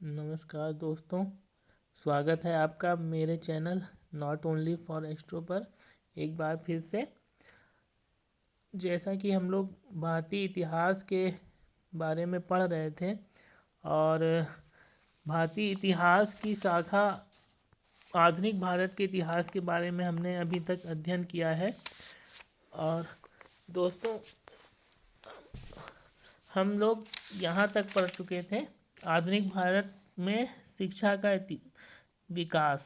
नमस्कार दोस्तों, स्वागत है आपका मेरे channel not only for astro पर एक बार फिर से। जैसा कि हम लोग भारतीय इतिहास के बारे में पढ़ रहे थे और भारतीय इतिहास की शाखा आधुनिक भारत के इतिहास के बारे में हमने अभी तक अध्ययन किया है। और दोस्तों, हम लोग यहाँ तक पढ़ चुके थे आधुनिक भारत में शिक्षा का विकास।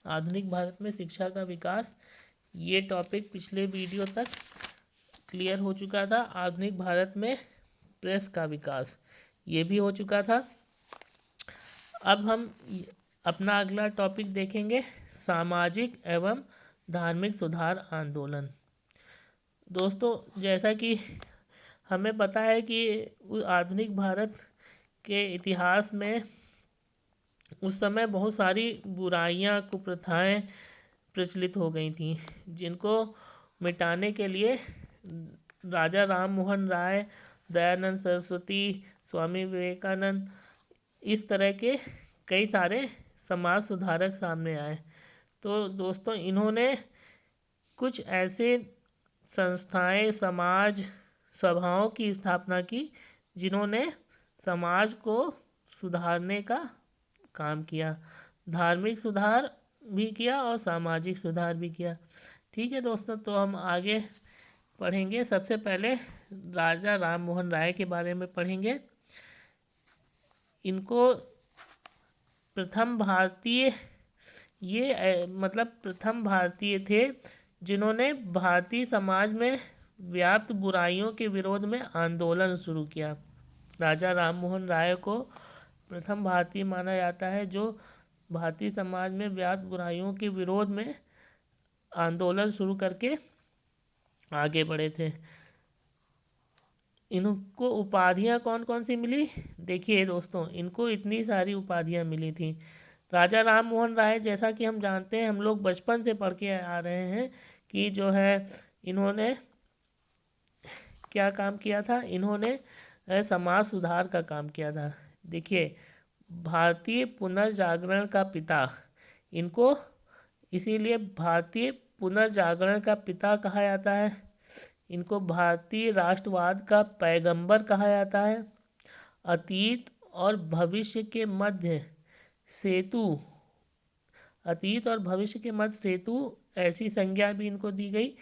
आधुनिक भारत में शिक्षा का विकास, ये टॉपिक पिछले वीडियो तक क्लियर हो चुका था। आधुनिक भारत में प्रेस का विकास, ये भी हो चुका था। अब हम अपना अगला टॉपिक देखेंगे, सामाजिक एवं धार्मिक सुधार आंदोलन। दोस्तों, जैसा कि हमें पता है कि आधुनिक भारत के इतिहास में उस समय बहुत सारी बुराइयां, कुप्रथाएं प्रचलित हो गई थी, जिनको मिटाने के लिए राजा राम मोहन राय, दयानंद सरस्वती, स्वामी विवेकानंद, इस तरह के कई सारे समाज सुधारक सामने आए। तो दोस्तों, इन्होंने कुछ ऐसे संस्थाएं, समाज सभाओं की स्थापना की जिन्होंने समाज को सुधारने का काम किया, धार्मिक सुधार भी किया और सामाजिक सुधार भी किया। ठीक है दोस्तों, तो हम आगे पढ़ेंगे। सबसे पहले राजा राम मोहन राय के बारे में पढ़ेंगे। इनको प्रथम भारतीय प्रथम भारतीय थे जिन्होंने भारतीय समाज में व्याप्त बुराइयों के विरोध में आंदोलन शुरू किया। राजा राम मोहन राय को प्रथम भारतीय माना जाता है जो भारतीय समाज में व्याप्त बुराइयों के विरोध में आंदोलन शुरू करके आगे बढ़े थे। इनको उपाधियां कौन कौन सी मिली? देखिए दोस्तों, इनको इतनी सारी उपाधियां मिली थी। राजा राम मोहन राय, जैसा कि हम जानते हैं, हम लोग बचपन से पढ़ के आ रहे हैं कि जो है इन्होंने क्या काम किया था। इन्होंने समाज सुधार का काम किया था। देखिए, भारतीय पुनर्जागरण का पिता, इनको इसीलिए भारतीय पुनर्जागरण का पिता कहा जाता है। इनको भारतीय राष्ट्रवाद का पैगंबर कहा जाता है। अतीत और भविष्य के मध्य सेतु, अतीत और भविष्य के मध्य सेतु, ऐसी संज्ञा भी इनको दी गई।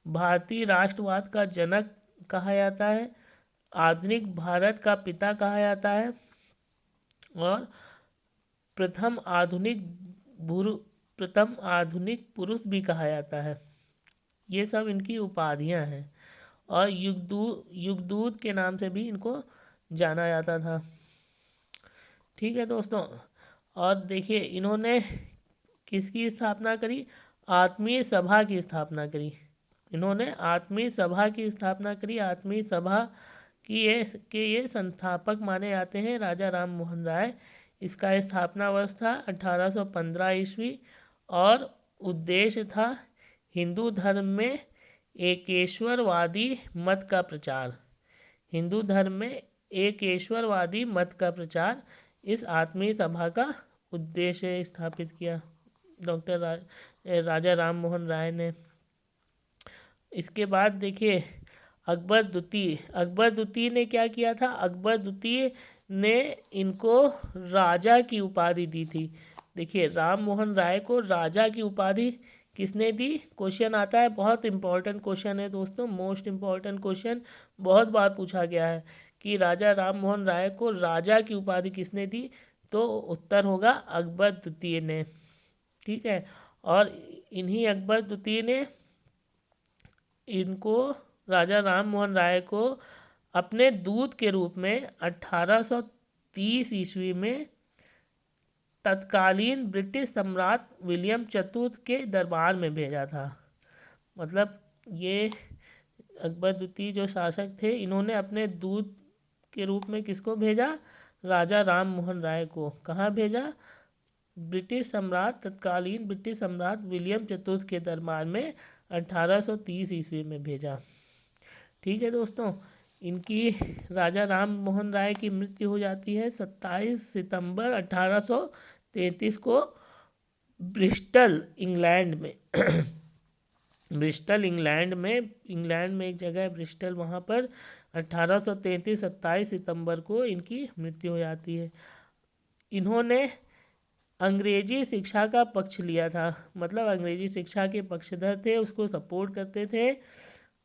भारतीय राष्ट्रवाद का जनक कहा जाता है। आधुनिक भारत का पिता कहा जाता है और प्रथम आधुनिक पुरुष भी कहा जाता है। ये सब इनकी उपाधियां हैं। और युगदूत के नाम से भी इनको जाना जाता था। ठीक है दोस्तों, और देखिए इन्होंने किसकी स्थापना करी? आत्मीय सभा की स्थापना करी। इन्होंने आत्मीय सभा की स्थापना करी। आत्मीय सभा की ये संस्थापक माने जाते हैं राजा राम मोहन राय। इसका स्थापना वर्ष था 1815 ईस्वी और उद्देश्य था हिंदू धर्म में एकेश्वरवादी मत का प्रचार। हिंदू धर्म में एकेश्वरवादी मत का प्रचार इस आत्मीय सभा का उद्देश्य स्थापित किया डॉक्टर राजा राम मोहन राय ने। इसके बाद देखिए, अकबर द्वितीय ने क्या किया था? अकबर द्वितीय ने इनको राजा की उपाधि दी थी। देखिए, राम मोहन राय को राजा की उपाधि किसने दी? क्वेश्चन आता है, बहुत इंपॉर्टेंट क्वेश्चन है दोस्तों, मोस्ट इम्पॉर्टेंट क्वेश्चन, बहुत बार पूछा गया है कि राजा राम मोहन राय को राजा की उपाधि किसने दी? तो उत्तर होगा अकबर द्वितीय ने। ठीक है, और इन्हीं अकबर द्वितीय ने इनको, राजा राम मोहन राय को, अपने दूत के रूप में 1830 ईस्वी में तत्कालीन ब्रिटिश सम्राट विलियम चतुर्थ के दरबार में भेजा था। मतलब ये अकबर द्वितीय जो शासक थे, इन्होंने अपने दूत के रूप में किसको भेजा? राजा राम मोहन राय को। कहाँ भेजा? तत्कालीन ब्रिटिश सम्राट विलियम चतुर्थ के दरबार में 1830 ईस्वी में भेजा। ठीक है दोस्तों, इनकी राजा राम मोहन राय की मृत्यु हो जाती है 27 सितंबर 1833 को ब्रिस्टल इंग्लैंड में। ब्रिस्टल इंग्लैंड में एक जगह है ब्रिस्टल, वहाँ पर 1833 27 सितंबर को इनकी मृत्यु हो जाती है। इन्होंने अंग्रेजी शिक्षा का पक्ष लिया था, मतलब अंग्रेजी शिक्षा के पक्षधर थे, उसको सपोर्ट करते थे।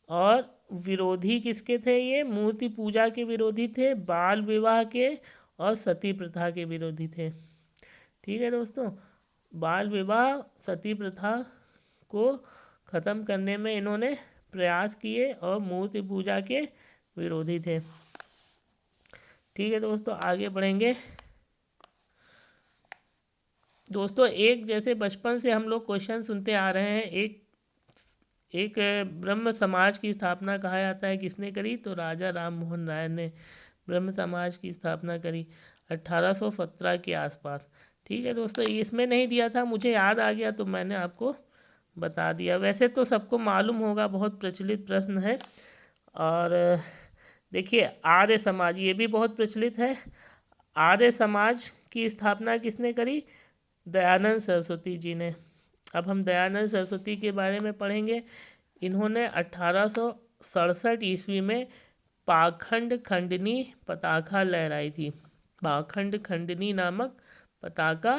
और विरोधी किसके थे? ये मूर्ति पूजा के विरोधी थे, बाल विवाह के और सती प्रथा के विरोधी थे। ठीक है दोस्तों, बाल विवाह सती प्रथा को ख़त्म करने में इन्होंने प्रयास किए और मूर्ति पूजा के विरोधी थे। ठीक है दोस्तों, आगे बढ़ेंगे। दोस्तों एक जैसे बचपन से हम लोग क्वेश्चन सुनते आ रहे हैं, एक ब्रह्म समाज की स्थापना कहा जाता है किसने करी? तो राजा राम मोहन राय ने ब्रह्म समाज की स्थापना करी 1817 के आसपास। ठीक है दोस्तों, इसमें नहीं दिया था, मुझे याद आ गया तो मैंने आपको बता दिया। वैसे तो सबको मालूम होगा, बहुत प्रचलित प्रश्न है। और देखिए आर्य समाज, ये भी बहुत प्रचलित है। आर्य समाज की स्थापना किसने करी? दयानंद सरस्वती जी ने। अब हम दयानंद सरस्वती के बारे में पढ़ेंगे। इन्होंने 1867 ईस्वी में पाखंड खंडनी पताका लहराई थी। पाखंड खंडनी नामक पताका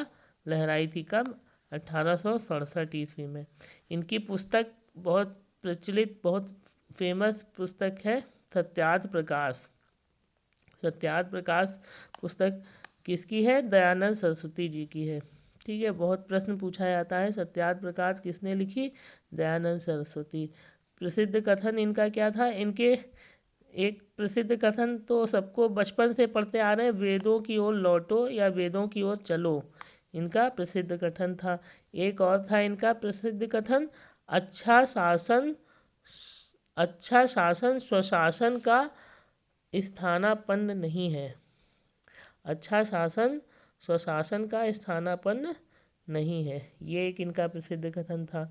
लहराई थी कब? 1867 ईस्वी में। इनकी पुस्तक बहुत प्रचलित, बहुत फेमस पुस्तक है सत्यार्थ प्रकाश। सत्यार्थ प्रकाश पुस्तक किसकी है? दयानंद सरस्वती जी की है। ठीक है, बहुत प्रश्न पूछा जाता है, सत्यार्थ प्रकाश किसने लिखी? दयानंद सरस्वती। प्रसिद्ध कथन इनका क्या था? इनके एक प्रसिद्ध कथन तो सबको बचपन से पढ़ते आ रहे हैं, वेदों की ओर लौटो या वेदों की ओर चलो, इनका प्रसिद्ध कथन था। एक और था इनका प्रसिद्ध कथन, अच्छा शासन स्वशासन का स्थानापन्न नहीं है। अच्छा शासन स्वशासन का स्थानापन्न नहीं है, ये एक इनका प्रसिद्ध कथन था।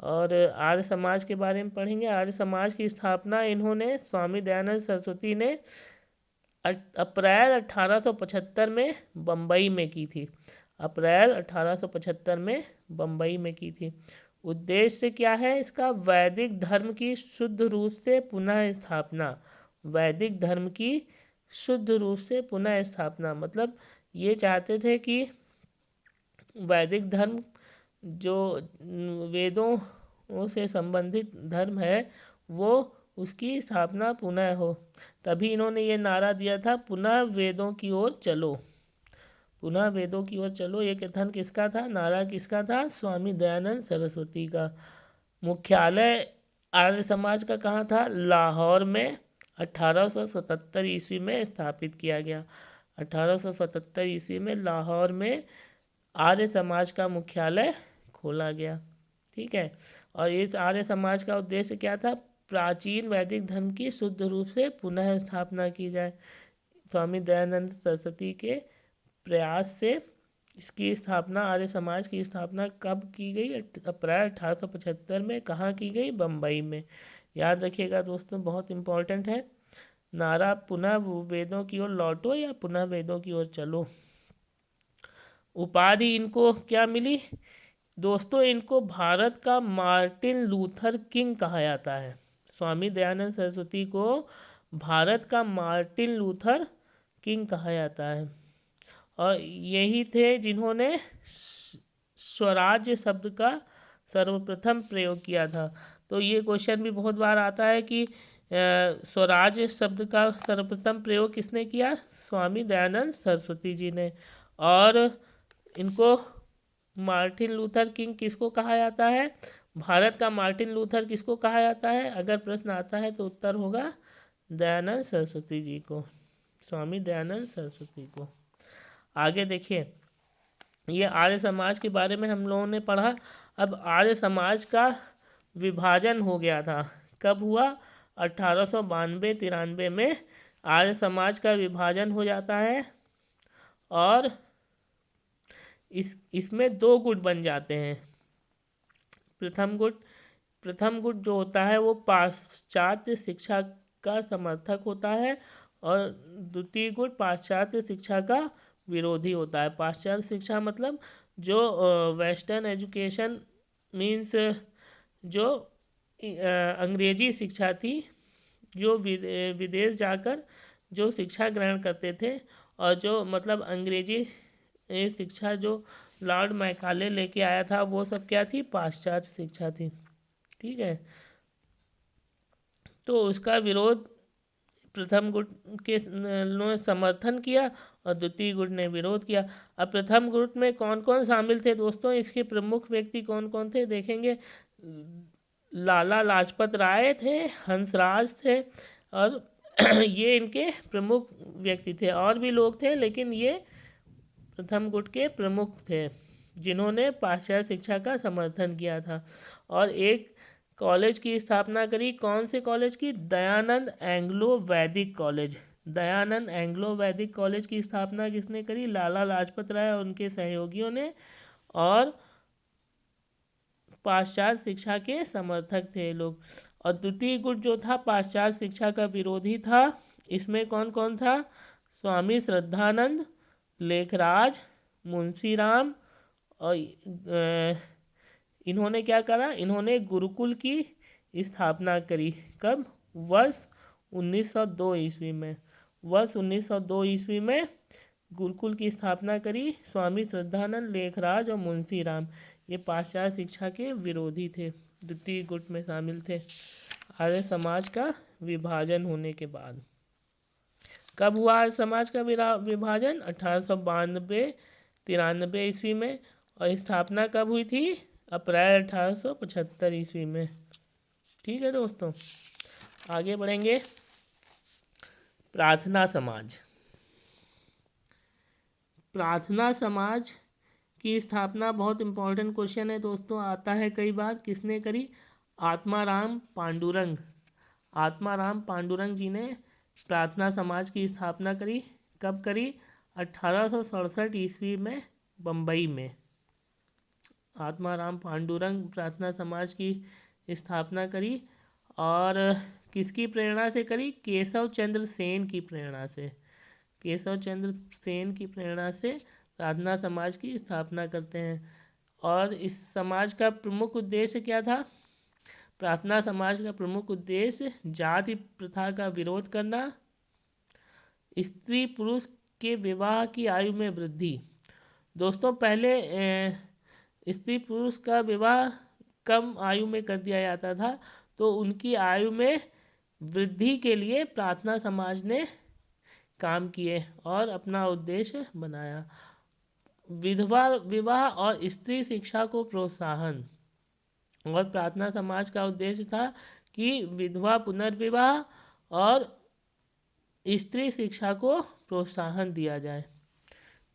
और आर्य समाज के बारे में पढ़ेंगे। आर्य समाज की स्थापना इन्होंने स्वामी दयानंद सरस्वती ने अप्रैल 1875 में बम्बई में की थी। अप्रैल 1875 में बम्बई में की थी। उद्देश्य क्या है इसका? वैदिक धर्म की शुद्ध रूप से पुनः स्थापना। वैदिक धर्म की शुद्ध रूप से पुनः स्थापना, मतलब ये चाहते थे कि वैदिक धर्म जो वेदों से संबंधित धर्म है वो उसकी स्थापना पुनः हो। तभी इन्होंने ये नारा दिया था, पुनः वेदों की ओर चलो। पुनः वेदों की ओर चलो, ये कथन किसका था? नारा किसका था? स्वामी दयानंद सरस्वती का। मुख्यालय आर्य समाज का कहाँ था? लाहौर में 1877 ईस्वी में स्थापित किया गया। 1877 ईस्वी में लाहौर में आर्य समाज का मुख्यालय खोला गया। ठीक है, और इस आर्य समाज का उद्देश्य क्या था? प्राचीन वैदिक धर्म की शुद्ध रूप से पुनः स्थापना की जाए। स्वामी दयानंद सरस्वती के प्रयास से इसकी स्थापना, आर्य समाज की स्थापना कब की गई? अप्रैल 1875 में। कहाँ की गई? बम्बई में। याद रखिएगा दोस्तों, बहुत इम्पोर्टेंट है नारा, पुनः वेदों की ओर लौटो या पुनः वेदों की ओर चलो। उपाधि इनको क्या मिली दोस्तों? इनको भारत का मार्टिन लूथर किंग कहा जाता है। स्वामी दयानंद सरस्वती को भारत का मार्टिन लूथर किंग कहा जाता है। और यही थे जिन्होंने स्वराज्य शब्द का सर्वप्रथम प्रयोग किया था। तो ये क्वेश्चन भी बहुत बार आता है कि स्वराज्य शब्द का सर्वप्रथम प्रयोग किसने किया? स्वामी दयानंद सरस्वती जी ने। और इनको मार्टिन लूथर किंग किसको कहा जाता है? भारत का मार्टिन लूथर किसको कहा जाता है? अगर प्रश्न आता है तो उत्तर होगा दयानंद सरस्वती जी को, स्वामी दयानंद सरस्वती को। आगे देखिए, ये आर्य समाज के बारे में हम लोगों ने पढ़ा। अब आर्य समाज का विभाजन हो गया था, कब हुआ? 1892-93 में आर्य समाज का विभाजन हो जाता है और इसमें दो गुट बन जाते हैं। प्रथम गुट जो होता है वो पाश्चात्य शिक्षा का समर्थक होता है और द्वितीय गुण पाश्चात्य शिक्षा का विरोधी होता है। पाश्चात्य शिक्षा मतलब जो वेस्टर्न एजुकेशन मीन्स जो अंग्रेजी शिक्षा थी, जो विदेश जाकर जो शिक्षा ग्रहण करते थे, और जो मतलब अंग्रेजी शिक्षा जो लॉर्ड मैकाले लेके आया था, वो सब क्या थी? पाश्चात्य शिक्षा थी। ठीक है, तो उसका विरोध प्रथम गुट के ने समर्थन किया और द्वितीय गुट ने विरोध किया। अब प्रथम गुट में कौन कौन शामिल थे दोस्तों? इसके प्रमुख व्यक्ति कौन कौन थे देखेंगे। लाला लाजपत राय थे, हंसराज थे, और ये इनके प्रमुख व्यक्ति थे। और भी लोग थे, लेकिन ये प्रथम गुट के प्रमुख थे जिन्होंने पाश्चात्य शिक्षा का समर्थन किया था। और एक कॉलेज की स्थापना करी। कौन से कॉलेज की? दयानंद एंग्लो वैदिक कॉलेज। दयानंद एंग्लो वैदिक कॉलेज की स्थापना किसने करी? लाला लाजपत राय और उनके सहयोगियों ने। और पाश्चात्य शिक्षा के समर्थक थे लोग। और द्वितीय गुट जो था पाश्चात्य शिक्षा का विरोधी था। इसमें कौन कौन था? स्वामी श्रद्धानंद, लेखराज, मुंशीराम। और इन्होंने क्या करा? इन्होंने गुरुकुल की स्थापना करी। कब? वर्ष 1902 ईस्वी में। वर्ष 1902 ईस्वी में गुरुकुल की स्थापना करी स्वामी श्रद्धानंद, लेखराज और मुंशीराम। ये पाश्चात्य शिक्षा के विरोधी थे, द्वितीय गुट में शामिल थे। आर्य समाज का विभाजन होने के बाद कब हुआ आर्य समाज का विभाजन? 1892-93 ईस्वी में। और स्थापना कब हुई थी? अप्रैल 1875 ईस्वी में। ठीक है दोस्तों, आगे बढ़ेंगे। प्रार्थना समाज। प्रार्थना समाज की स्थापना बहुत इंपॉर्टेंट क्वेश्चन है दोस्तों, आता है कई बार। किसने करी? आत्माराम पांडुरंग। आत्माराम पांडुरंग जी ने प्रार्थना समाज की स्थापना करी। कब करी? 1867 ईस्वी में, बम्बई में। आत्माराम पांडुरंग प्रार्थना समाज की स्थापना करी। और किसकी प्रेरणा से करी? केशव चंद्र सेन की प्रेरणा से। केशव चंद्र सेन की प्रेरणा से प्रार्थना समाज की स्थापना करते हैं। और इस समाज का प्रमुख उद्देश्य क्या था? प्रार्थना समाज का प्रमुख उद्देश्य जाति प्रथा का विरोध करना, स्त्री पुरुष के विवाह की आयु में वृद्धि। दोस्तों, पहले स्त्री पुरुष का विवाह कम आयु में कर दिया जाता था, तो उनकी आयु में वृद्धि के लिए प्रार्थना समाज ने काम किए और अपना उद्देश्य बनाया। विधवा विवाह और स्त्री शिक्षा को प्रोत्साहन। और प्रार्थना समाज का उद्देश्य था कि विधवा पुनर्विवाह और स्त्री शिक्षा को प्रोत्साहन दिया जाए।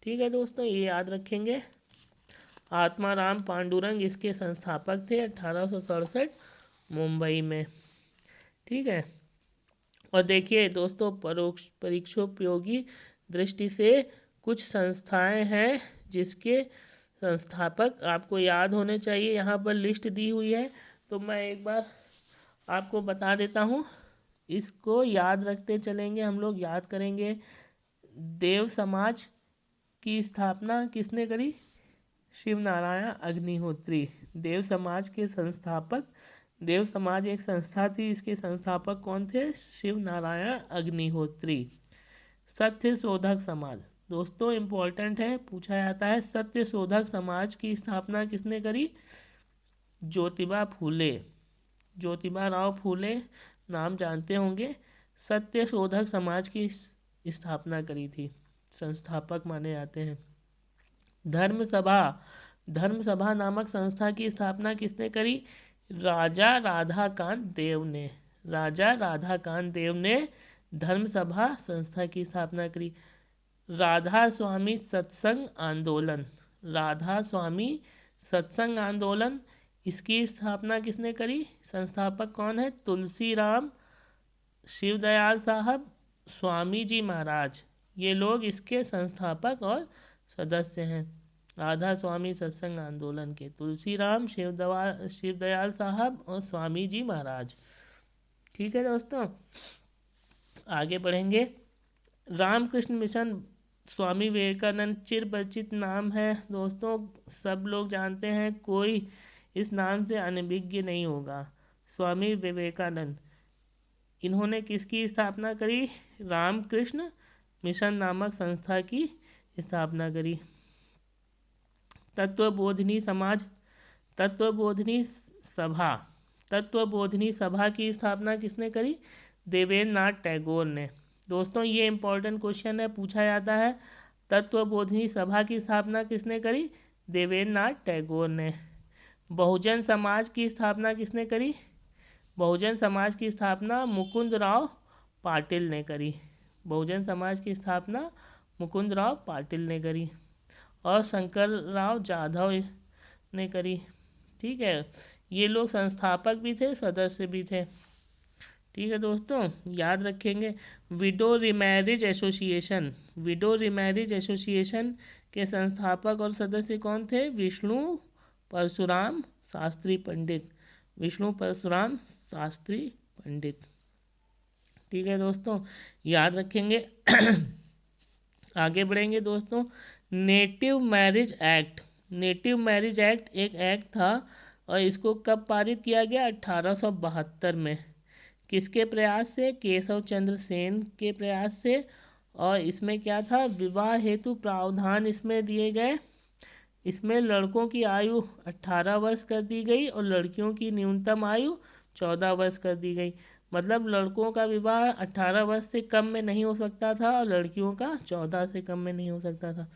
ठीक है दोस्तों, ये याद रखेंगे। आत्माराम पांडुरंग इसके संस्थापक थे 1867 मुंबई में। ठीक है, और देखिए दोस्तों, परीक्षोपयोगी दृष्टि से कुछ संस्थाएं हैं जिसके संस्थापक आपको याद होने चाहिए। यहाँ पर लिस्ट दी हुई है, तो मैं एक बार आपको बता देता हूँ। इसको याद रखते चलेंगे, हम लोग याद करेंगे। देव समाज की स्थापना किसने करी? शिव नारायण अग्निहोत्री। देव समाज के संस्थापक, देव समाज एक संस्था थी, इसके संस्थापक कौन थे? शिव नारायण अग्निहोत्री। सत्य शोधक समाज, दोस्तों इम्पोर्टेंट है, पूछा जाता है। सत्य शोधक समाज की स्थापना किसने करी? ज्योतिबा फूले। ज्योतिबा राव फूले नाम जानते होंगे। सत्य शोधक समाज की स्थापना करी थी, संस्थापक माने जाते हैं। धर्म सभा, धर्म सभा नामक संस्था की स्थापना किसने करी? राजा राधाकांत देव ने। राजा राधाकांत देव ने धर्म सभा संस्था की स्थापना करी। राधा स्वामी सत्संग आंदोलन, राधा स्वामी सत्संग आंदोलन, इसकी स्थापना किसने करी? संस्थापक कौन है? तुलसीराम, शिवदयाल साहब, स्वामी जी महाराज। ये लोग इसके संस्थापक और सदस्य हैं। राधा स्वामी सत्संग आंदोलन के तुलसीराम, शिवदयाल साहब और स्वामी जी महाराज। ठीक है दोस्तों, आगे बढ़ेंगे। रामकृष्ण मिशन स्वामी विवेकानंद चिरपरिचित नाम है दोस्तों, सब लोग जानते हैं, कोई इस नाम से अनभिज्ञ नहीं होगा। स्वामी विवेकानंद, इन्होंने किसकी स्थापना करी? रामकृष्ण मिशन नामक संस्था की स्थापना करी। तत्वबोधिनी समाज, तत्वबोधिनी सभा, तत्वबोधिनी सभा की स्थापना किसने करी? देवेंद्र नाथ टैगोर ने। दोस्तों ये इंपॉर्टेंट क्वेश्चन है, पूछा जाता है। तत्वबोधिनी सभा की स्थापना किसने करी? देवेंद्र नाथ टैगोर ने। बहुजन समाज की स्थापना किसने करी? बहुजन समाज की स्थापना मुकुंदराव पाटिल ने करी। बहुजन समाज की स्थापना मुकुंदराव पाटिल ने करी और शंकरराव जाधव ने करी। ठीक है, ये लोग संस्थापक भी थे, सदस्य भी थे। ठीक है दोस्तों, याद रखेंगे। Window remarriage association, window remarriage association के संस्थापक और सदस्य कौन थे? विष्णु परशुराम शास्त्री पंडित, विष्णु परशुराम शास्त्री पंडित। ठीक है दोस्तों, याद रखेंगे। आगे बढ़ेंगे दोस्तों। Native marriage act, native marriage act एक एक्ट था और इसको कब पारित किया गया? 1872 में। किसके प्रयास से? केशव चंद्र सेन के प्रयास से। और इसमें क्या था? विवाह हेतु प्रावधान इसमें दिए गए। इसमें लड़कों की आयु 18 वर्ष कर दी गई और लड़कियों की न्यूनतम आयु 14 वर्ष कर दी गई। मतलब लड़कों का विवाह 18 वर्ष से कम में नहीं हो सकता था और लड़कियों का 14 से कम में नहीं हो सकता था।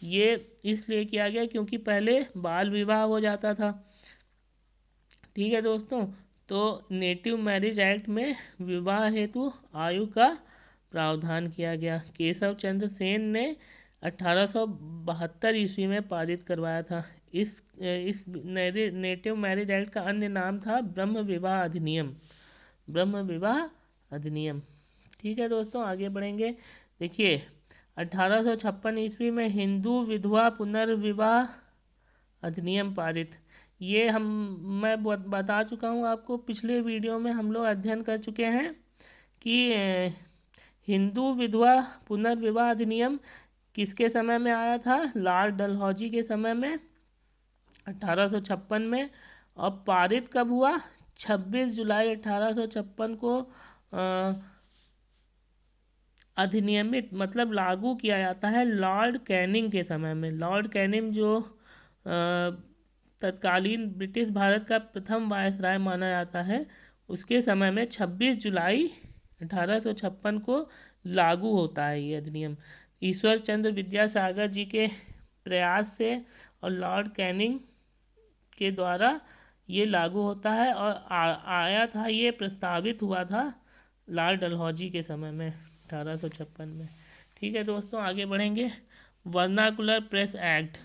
ये इसलिए किया गया क्योंकि पहले बाल विवाह हो जाता था। ठीक है दोस्तों, तो नेटिव मैरिज एक्ट में विवाह हेतु आयु का प्रावधान किया गया। केशव चंद्र सेन ने 1872 ईस्वी में पारित करवाया था। इस नेटिव मैरिज एक्ट का अन्य नाम था ब्रह्म विवाह अधिनियम, ब्रह्म विवाह अधिनियम। ठीक है दोस्तों, आगे बढ़ेंगे। देखिए 1856 ईस्वी में हिंदू विधवा पुनर्विवाह अधिनियम पारित। ये मैं बता चुका हूँ आपको, पिछले वीडियो में हम लोग अध्ययन कर चुके हैं कि हिंदू विधवा पुनर्विवाह अधिनियम किसके समय में आया था? लॉर्ड डलहौजी के समय में 1856 में। और पारित कब हुआ? 26 जुलाई 1856 को अधिनियमित मतलब लागू किया जाता है लॉर्ड कैनिंग के समय में। लॉर्ड कैनिंग जो तत्कालीन ब्रिटिश भारत का प्रथम वायसराय माना जाता है, उसके समय में 26 जुलाई 1856 को लागू होता है ये अधिनियम। ईश्वर चंद्र विद्यासागर जी के प्रयास से और लॉर्ड कैनिंग के द्वारा ये लागू होता है और आया था, ये प्रस्तावित हुआ था लॉर्ड डलहौजी के समय में 1856 में। ठीक है दोस्तों, आगे बढ़ेंगे। Vernacular press act,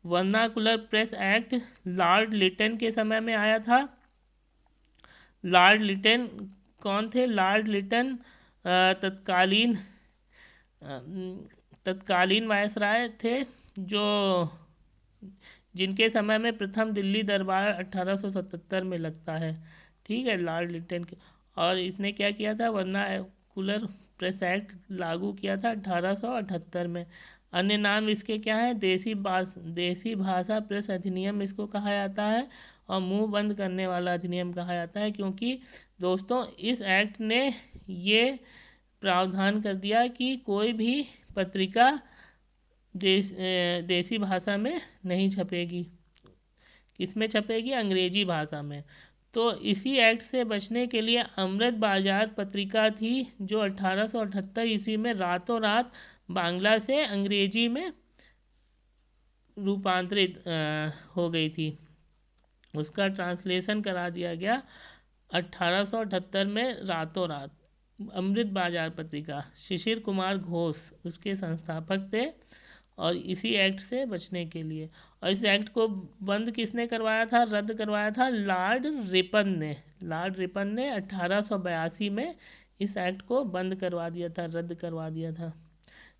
vernacular press act lord Lytton के समय में आया था। लॉर्ड लिटन कौन थे? लॉर्ड लिटन तत्कालीन वायसराय थे, जो जिनके समय में प्रथम दिल्ली दरबार 1877 में लगता है। ठीक है, लॉर्ड लिटन के। और इसने क्या किया था? वर्नाकुलर प्रेस एक्ट लागू किया था 1878 में। अन्य नाम इसके क्या है? देसी भाषा प्रेस अधिनियम इसको कहा जाता है और मुंह बंद करने वाला अधिनियम कहा जाता है, क्योंकि दोस्तों इस एक्ट ने ये प्रावधान कर दिया कि कोई भी पत्रिका देसी भाषा में नहीं छपेगी। किस में छपेगी? अंग्रेजी भाषा में। तो इसी एक्ट से बचने के लिए अमृत बाजार पत्रिका थी, जो 1878 ईस्वी में रातों रात बांग्ला से अंग्रेजी में रूपांतरित हो गई थी। उसका ट्रांसलेशन करा दिया गया 1878 में रातों रात। अमृत बाजार पत्रिका, शिशिर कुमार घोष उसके संस्थापक थे। और इसी एक्ट से बचने के लिए, और इस एक्ट को बंद किसने करवाया था? रद्द करवाया था लॉर्ड रिपन ने। लॉर्ड रिपन ने 1882 में इस एक्ट को बंद करवा दिया था, रद्द करवा दिया था।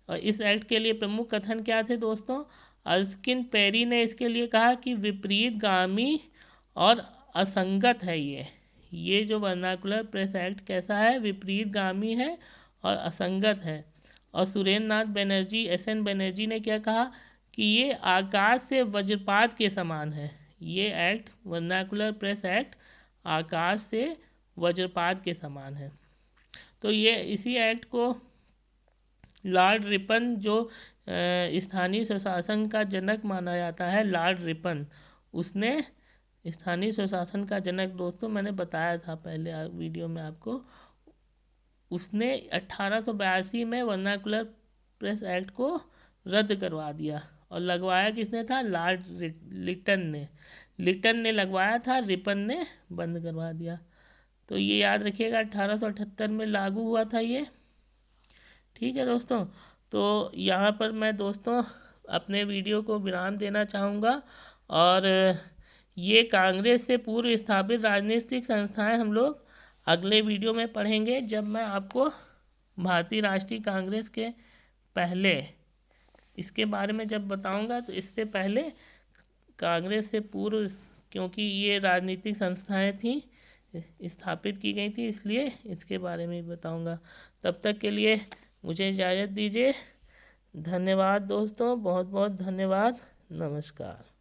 और इस एक्ट के लिए प्रमुख कथन क्या थे दोस्तों? अर्स्किन पेरी ने इसके लिए कहा कि विपरीतगामी और असंगत है ये जो वर्नाकुलर प्रेस एक्ट कैसा है? विपरीतगामी है और असंगत है। और सुरेंद्र नाथ बनर्जी, एस.एन. बनर्जी ने क्या कहा कि ये आकाश से वज्रपात के समान है। ये एक्ट, वर्नाकुलर प्रेस एक्ट, आकाश से वज्रपात के समान है। तो ये इसी एक्ट को लॉर्ड रिपन, जो स्थानीय स्वशासन का जनक माना जाता है, लॉर्ड रिपन, उसने स्थानीय स्वशासन का जनक, दोस्तों मैंने बताया था पहले वीडियो में आपको, उसने 1882 में वर्नाकुलर प्रेस एक्ट को रद्द करवा दिया। और लगवाया किसने था? लॉर्ड लिटन ने लगवाया था, रिपन ने बंद करवा दिया। तो ये याद रखिएगा, 1878 में लागू हुआ था ये। ठीक है दोस्तों, तो यहाँ पर मैं दोस्तों अपने वीडियो को विराम देना चाहूँगा। और ये कांग्रेस से पूर्व स्थापित राजनीतिक संस्थाएं हम लोग अगले वीडियो में पढ़ेंगे, जब मैं आपको भारतीय राष्ट्रीय कांग्रेस के पहले इसके बारे में जब बताऊंगा। तो इससे पहले कांग्रेस से पूर्व, क्योंकि ये राजनीतिक संस्थाएं थी, स्थापित की गई थी, इसलिए इसके बारे में बताऊंगा। तब तक के लिए मुझे इजाज़त दीजिए। धन्यवाद दोस्तों, बहुत बहुत धन्यवाद। नमस्कार।